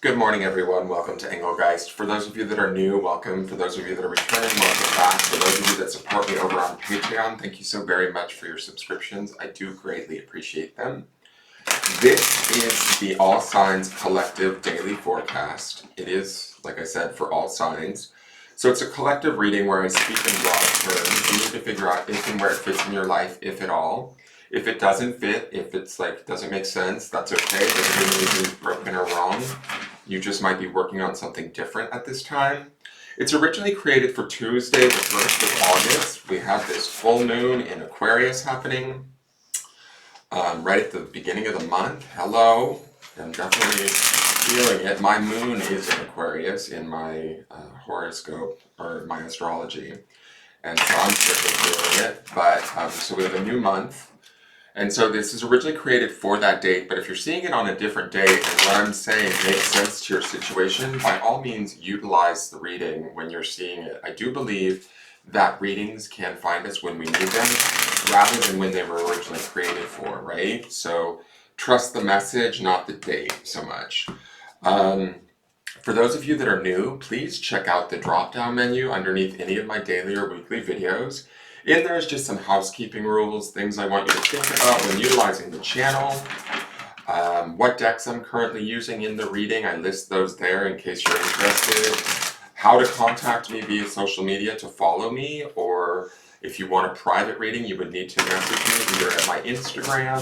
Good morning, everyone. Welcome to Engelgeist. For those of you that are new, welcome. For those of you that are returning, welcome back. For those of you that support me over on Patreon, thank you so very much for your subscriptions. I do greatly appreciate them. This is the All Signs Collective Daily Forecast. It is, like I said, for all signs. So it's a collective reading where I speak in broad terms. You need to figure out if and where it fits in your life, if at all. If it doesn't fit, if it's like doesn't make sense, that's okay. It doesn't mean anything's broken or wrong. You just might be working on something different at this time. It's originally created for Tuesday, the 1st of August. We have this full moon in Aquarius happening right at the beginning of the month. Hello. I'm definitely feeling it. My moon is in Aquarius in my horoscope or my astrology. And so I'm certainly feeling it. But so we have a new month. And so this is originally created for that date, but if you're seeing it on a different date and what I'm saying makes sense to your situation, by all means utilize the reading when you're seeing it. I do believe that readings can find us when we need them rather than when they were originally created for, right? So trust the message, not the date so much. For those of you that are new, please check out the drop-down menu underneath any of my daily or weekly videos. In there is just some housekeeping rules, things I want you to think about when utilizing the channel. What decks I'm currently using in the reading, I list those there in case you're interested. How to contact me via social media to follow me, or if you want a private reading, you would need to message me either at my Instagram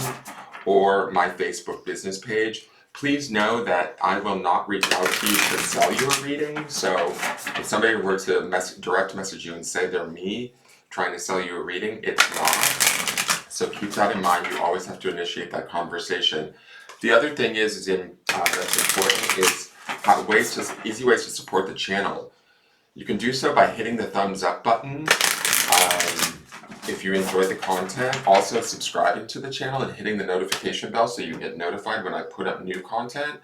or my Facebook business page. Please know that I will not reach out to you to sell you a reading. So if somebody were to direct message you and say they're me, trying to sell you a reading, it's not. So keep that in mind. You always have to initiate that conversation. The other thing that's important is easy ways to support the channel. You can do so by hitting the thumbs up button if you enjoy the content. Also subscribing to the channel and hitting the notification bell so you get notified when I put up new content.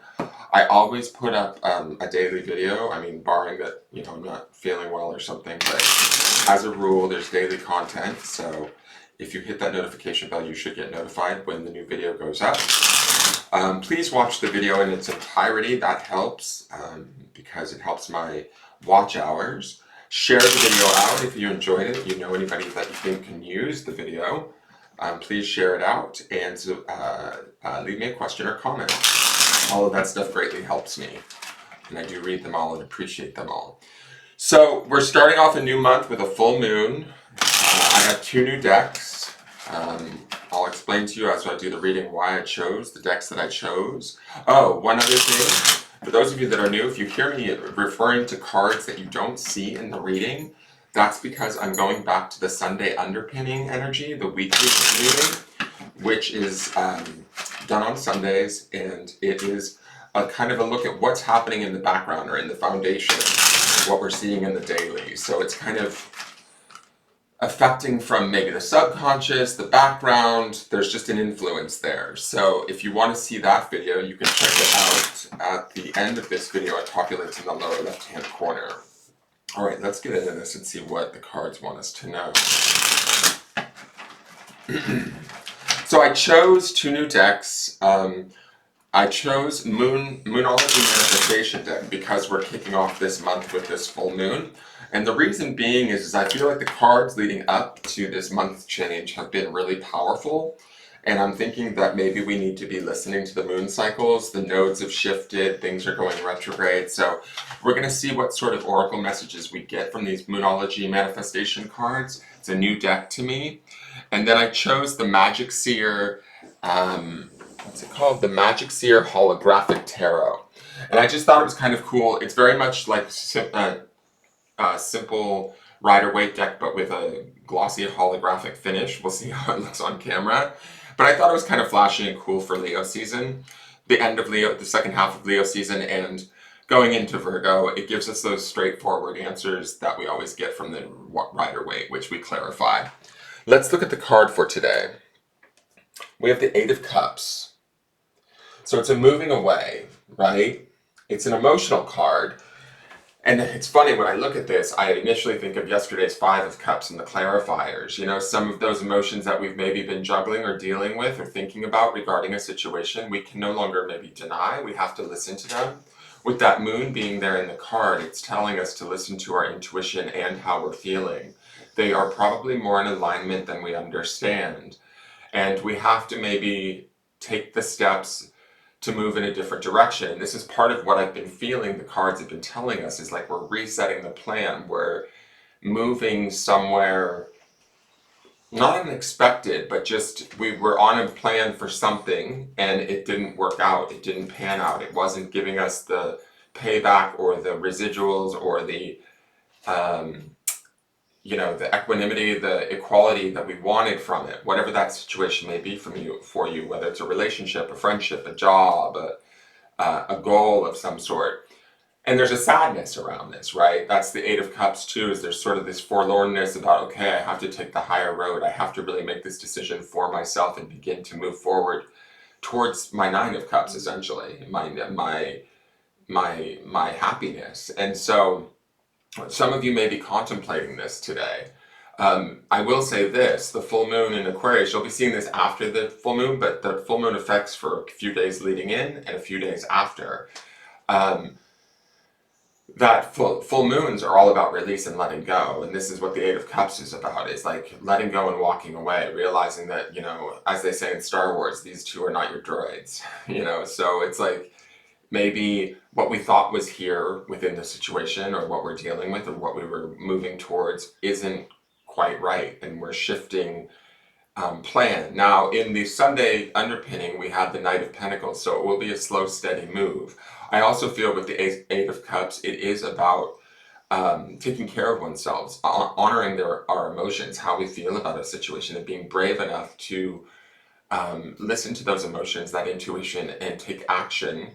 I always put up a daily video. I mean, barring that, I'm not feeling well or something, but as a rule, there's daily content. So if you hit that notification bell, you should get notified when the new video goes up. Please watch the video in its entirety. That helps because it helps my watch hours. Share the video out if you enjoyed it. If you know anybody that you think can use the video, please share it out and leave me a question or comment. All of that stuff greatly helps me. And I do read them all and appreciate them all. So we're starting off a new month with a full moon. I have two new decks. I'll explain to you as I do the reading why I chose the decks that I chose. Oh, one other thing. For those of you that are new, if you hear me referring to cards that you don't see in the reading, that's because I'm going back to the Sunday underpinning energy, the weekly reading, which is done on Sundays, and it is a kind of a look at what's happening in the background or in the foundation, what we're seeing in the daily. So it's kind of affecting from maybe the subconscious, the background. There's just an influence there. So if you want to see that video, you can check it out at the end of this video. It populates in the lower left-hand corner. All right, let's get into this and see what the cards want us to know. So I chose two new decks. I chose Moonology Manifestation deck because we're kicking off this month with this full moon. And the reason being is I feel like the cards leading up to this month change have been really powerful. And I'm thinking that maybe we need to be listening to the moon cycles. The nodes have shifted, things are going retrograde. So we're going to see what sort of oracle messages we get from these Moonology Manifestation cards. It's a new deck to me. And then I chose the Magic Seer, what's it called? The Magic Seer Holographic Tarot. And I just thought it was kind of cool. It's very much like simple Waite deck, but with a glossy holographic finish. We'll see how it looks on camera. But I thought it was kind of flashy and cool for Leo season. The end of Leo, the second half of Leo season, and going into Virgo, it gives us those straightforward answers that we always get from the Waite, which we clarify. Let's look at the card for today. We have the Eight of Cups. So it's a moving away, right? It's an emotional card. And it's funny, when I look at this, I initially think of yesterday's Five of Cups and the clarifiers. Some of those emotions that we've maybe been juggling or dealing with or thinking about regarding a situation, we can no longer maybe deny. We have to listen to them. with that moon being there in the card, it's telling us to listen to our intuition and how we're feeling. They are probably more in alignment than we understand. And we have to maybe take the steps to move in a different direction. And this is part of what I've been feeling the cards have been telling us, is like we're resetting the plan. We're moving somewhere not unexpected, but just we were on a plan for something and it didn't work out. It didn't pan out. It wasn't giving us the payback or the residuals or the the equanimity, the equality that we wanted from it, whatever that situation may be for you, whether it's a relationship, a friendship, a job, a goal of some sort. And there's a sadness around this, right? That's the Eight of Cups too, is there's sort of this forlornness about, okay, I have to take the higher road. I have to really make this decision for myself and begin to move forward towards my Nine of Cups, essentially, my happiness. And so some of you may be contemplating this today. I will say this, the full moon in Aquarius, you'll be seeing this after the full moon, but the full moon affects for a few days leading in and a few days after. That full moons are all about release and letting go. And this is what the Eight of Cups is about. It's like letting go and walking away, realizing that, as they say in Star Wars, these two are not your droids, so it's like maybe what we thought was here within the situation or what we're dealing with or what we were moving towards isn't quite right. And we're shifting plan. Now, in the Sunday underpinning, we have the Knight of Pentacles, so it will be a slow, steady move. I also feel with the Eight of Cups, it is about taking care of oneself, honoring our emotions, how we feel about a situation, and being brave enough to listen to those emotions, that intuition, and take action,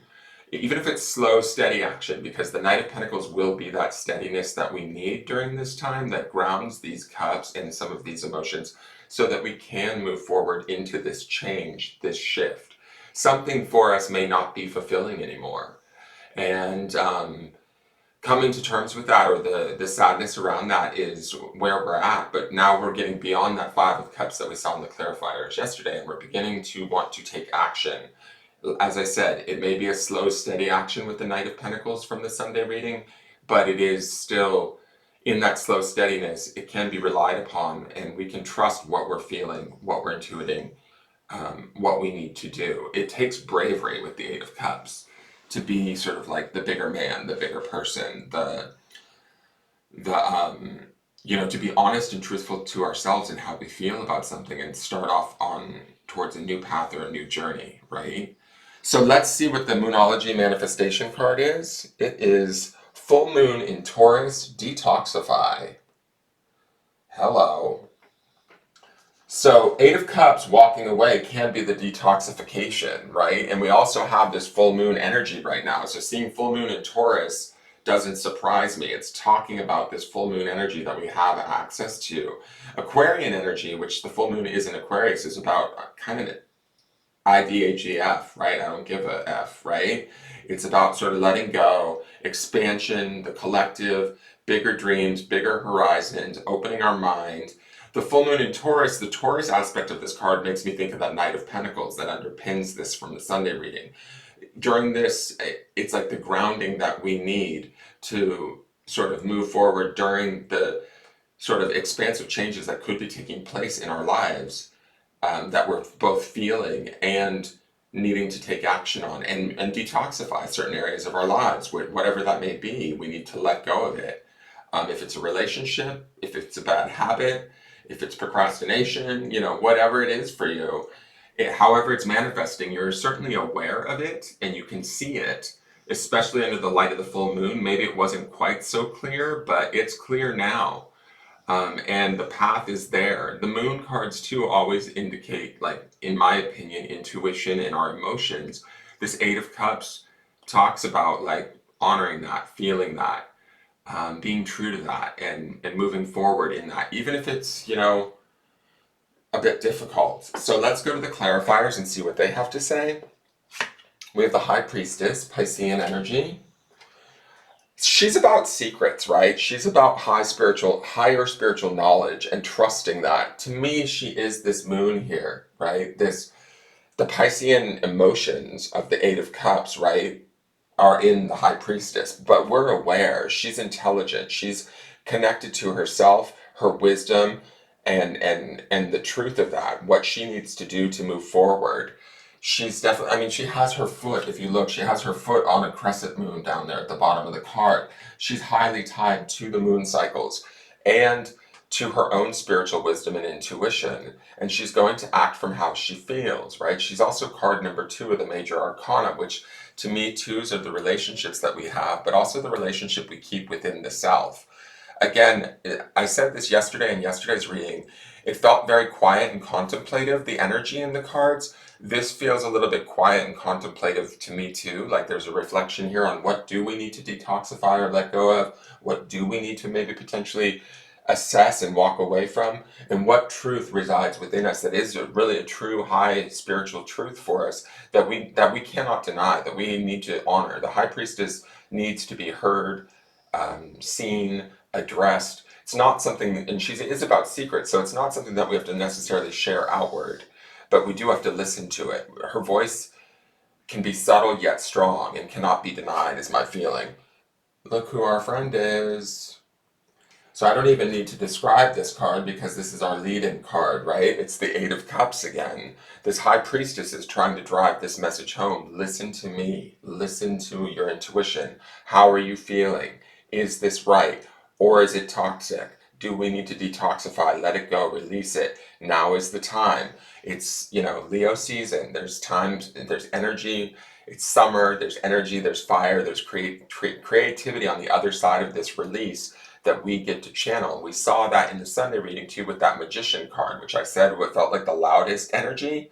even if it's slow, steady action, because the Knight of Pentacles will be that steadiness that we need during this time that grounds these cups and some of these emotions so that we can move forward into this change, this shift. Something for us may not be fulfilling anymore. And coming to terms with that, or the sadness around that, is where we're at. But now we're getting beyond that Five of Cups that we saw in the clarifiers yesterday, and we're beginning to want to take action. As I said, it may be a slow, steady action with the Knight of Pentacles from the Sunday reading, but it is still in that slow steadiness. It can be relied upon, and we can trust what we're feeling, what we're intuiting, what we need to do. It takes bravery with the Eight of Cups to be sort of like the bigger man, the bigger person, to be honest and truthful to ourselves and how we feel about something and start off on towards a new path or a new journey, right? So let's see what the Moonology manifestation card is. It is full moon in Taurus, detoxify. Hello. So Eight of Cups, walking away, can be the detoxification, right? And we also have this full moon energy right now. So seeing full moon in Taurus doesn't surprise me. It's talking about this full moon energy that we have access to. Aquarian energy, which the full moon is in Aquarius, is about kind of IDAGF, right? I don't give a F, right? It's about sort of letting go, expansion, the collective, bigger dreams, bigger horizons, opening our mind. The full moon in Taurus, the Taurus aspect of this card makes me think of that Knight of Pentacles that underpins this from the Sunday reading. During this, it's like the grounding that we need to sort of move forward during the sort of expansive changes that could be taking place in our lives. That we're both feeling and needing to take action on and detoxify certain areas of our lives, whatever that may be. We need to let go of it. If it's a relationship, if it's a bad habit, if it's procrastination, whatever it is for you, however it's manifesting, you're certainly aware of it and you can see it, especially under the light of the full moon. Maybe it wasn't quite so clear, but it's clear now. And the path is there. The moon cards too always indicate, like, in my opinion, intuition and our emotions. This Eight of Cups talks about like honoring that, feeling that, being true to that, and moving forward in that, even if it's, a bit difficult. So let's go to the clarifiers and see what they have to say. We have the High Priestess, Piscean energy. She's about secrets, right? She's about higher spiritual knowledge and trusting that. To me, she is this moon here, right? The Piscean emotions of the Eight of Cups, right? are in the high priestess, but we're aware. She's intelligent. She's connected to herself, her wisdom, and the truth of that, what she needs to do to move forward. She's definitely, I mean, she has her foot, if you look, she has her foot on a crescent moon down there at the bottom of the card. She's highly tied to the moon cycles and to her own spiritual wisdom and intuition. And she's going to act from how she feels, right? She's also card number 2 of the major arcana, which to me, twos are the relationships that we have, but also the relationship we keep within the self. Again, I said this yesterday in yesterday's reading. It felt very quiet and contemplative, the energy in the cards. This feels a little bit quiet and contemplative to me too. Like there's a reflection here on what do we need to detoxify or let go of? What do we need to maybe potentially assess and walk away from? And what truth resides within us that is really a true high spiritual truth for us that we cannot deny, that we need to honor. The high priestess needs to be heard, seen, addressed. It's not something, and she is about secrets, so it's not something that we have to necessarily share outward, but we do have to listen to it. Her voice can be subtle yet strong and cannot be denied, is my feeling. Look who our friend is. So I don't even need to describe this card because this is our lead-in card, right? It's the Eight of Cups again. This High Priestess is trying to drive this message home. Listen to me. Listen to your intuition. How are you feeling? Is this right? Or is it toxic? Do we need to detoxify? Let it go. Release it. Now is the time. It's, Leo season. There's times, there's energy. It's summer. There's energy. There's fire. There's creativity on the other side of this release that we get to channel. We saw that in the Sunday reading too with that Magician card, which I said what felt like the loudest energy.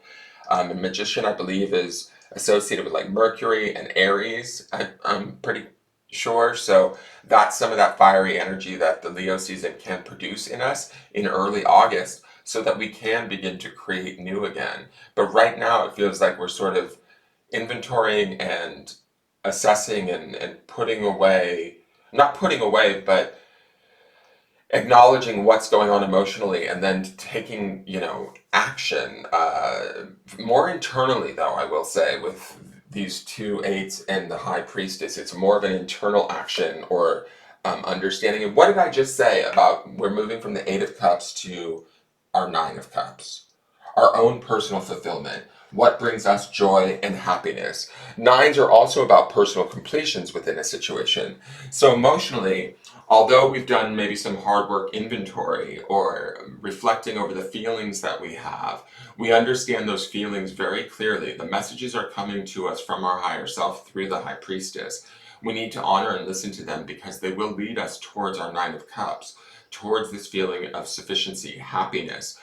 And Magician, I believe, is associated with like Mercury and Aries, I'm pretty sure. So that's some of that fiery energy that the Leo season can produce in us in early August so that we can begin to create new again. But right now it feels like we're sort of inventorying and assessing and putting away, not putting away, but acknowledging what's going on emotionally and then taking, action. More internally, though, I will say, with these 2 eights and the High Priestess, it's more of an internal action or understanding. And what did I just say about we're moving from the 8 of Cups to our 9 of Cups? Our own personal fulfillment. What brings us joy and happiness? 9s are also about personal completions within a situation. So emotionally, although we've done maybe some hard work inventory or reflecting over the feelings that we have, we understand those feelings very clearly. The messages are coming to us from our higher self through the High Priestess. We need to honor and listen to them because they will lead us towards our 9 of Cups, towards this feeling of sufficiency, happiness,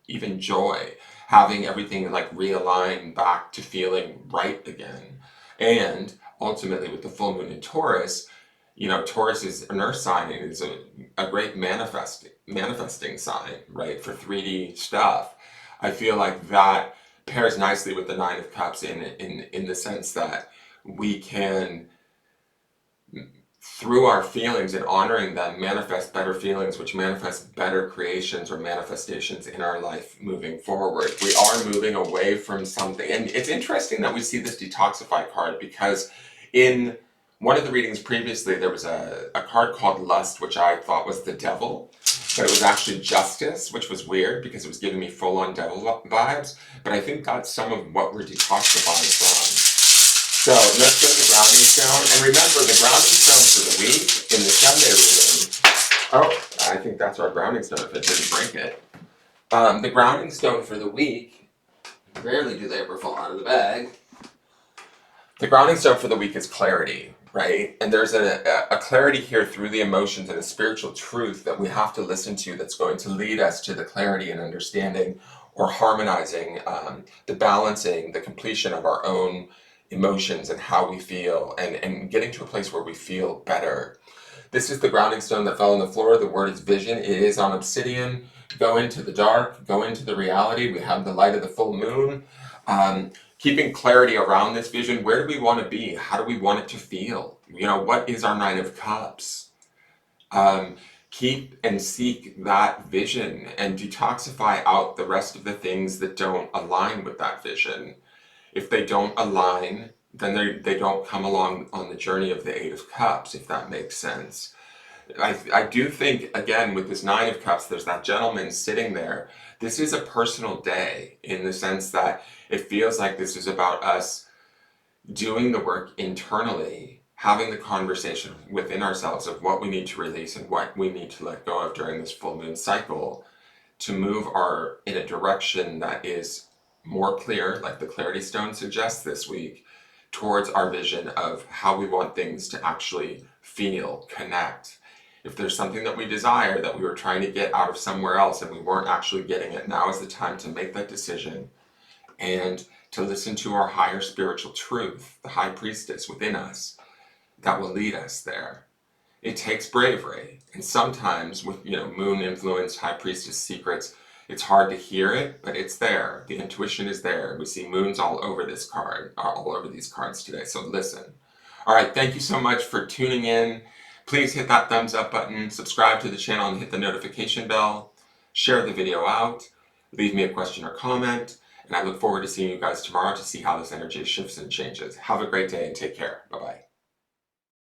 even joy, having everything like realign back to feeling right again. And ultimately with the full moon in Taurus, Taurus is an earth sign and is a great manifesting sign, right, for 3D stuff. I feel like that pairs nicely with the 9 of Cups in the sense that we can, through our feelings and honoring them, manifest better feelings, which manifest better creations or manifestations in our life moving forward. We are moving away from something. And it's interesting that we see this detoxify card because in one of the readings previously, there was a card called Lust, which I thought was the devil, but it was actually Justice, which was weird because it was giving me full-on devil vibes. But I think that's some of what we're detoxifying from. So let's go to the grounding stone. And remember, the grounding stone for the week in the Sunday reading. I think that's our grounding stone if it didn't break it. The grounding stone for the week, rarely do they ever fall out of the bag. The grounding stone for the week is clarity, right? And there's a clarity here through the emotions and a spiritual truth that we have to listen to that's going to lead us to the clarity and understanding or harmonizing, the balancing, the completion of our own emotions and how we feel and getting to a place where we feel better. This is the grounding stone that fell on the floor. The word is vision. It is on obsidian. Go into the dark, go into the reality. We have the light of the full moon. Keeping clarity around this vision. Where do we want to be? How do we want it to feel? What is our 9 of Cups? Keep and seek that vision and detoxify out the rest of the things that don't align with that vision. If they don't align, then they don't come along on the journey of the Eight of Cups, if that makes sense. I do think, again, with this Nine of Cups, there's that gentleman sitting there. This is a personal day in the sense that it feels like this is about us doing the work internally, having the conversation within ourselves of what we need to release and what we need to let go of during this full moon cycle to move in a direction that is more clear, like the Clarity Stone suggests this week, towards our vision of how we want things to actually feel, connect. If there's something that we desire that we were trying to get out of somewhere else and we weren't actually getting it, now is the time to make that decision and to listen to our higher spiritual truth, the high priestess within us, that will lead us there. It takes bravery, and sometimes with moon influence, high priestess secrets, it's hard to hear it, but it's there. The intuition is there. We see moons all over this card, all over these cards today. So listen. All right, thank you so much for tuning in. Please hit that thumbs up button, subscribe to the channel, and hit the notification bell. Share the video out. Leave me a question or comment, and I look forward to seeing you guys tomorrow to see how this energy shifts and changes. Have a great day and take care. Bye-bye.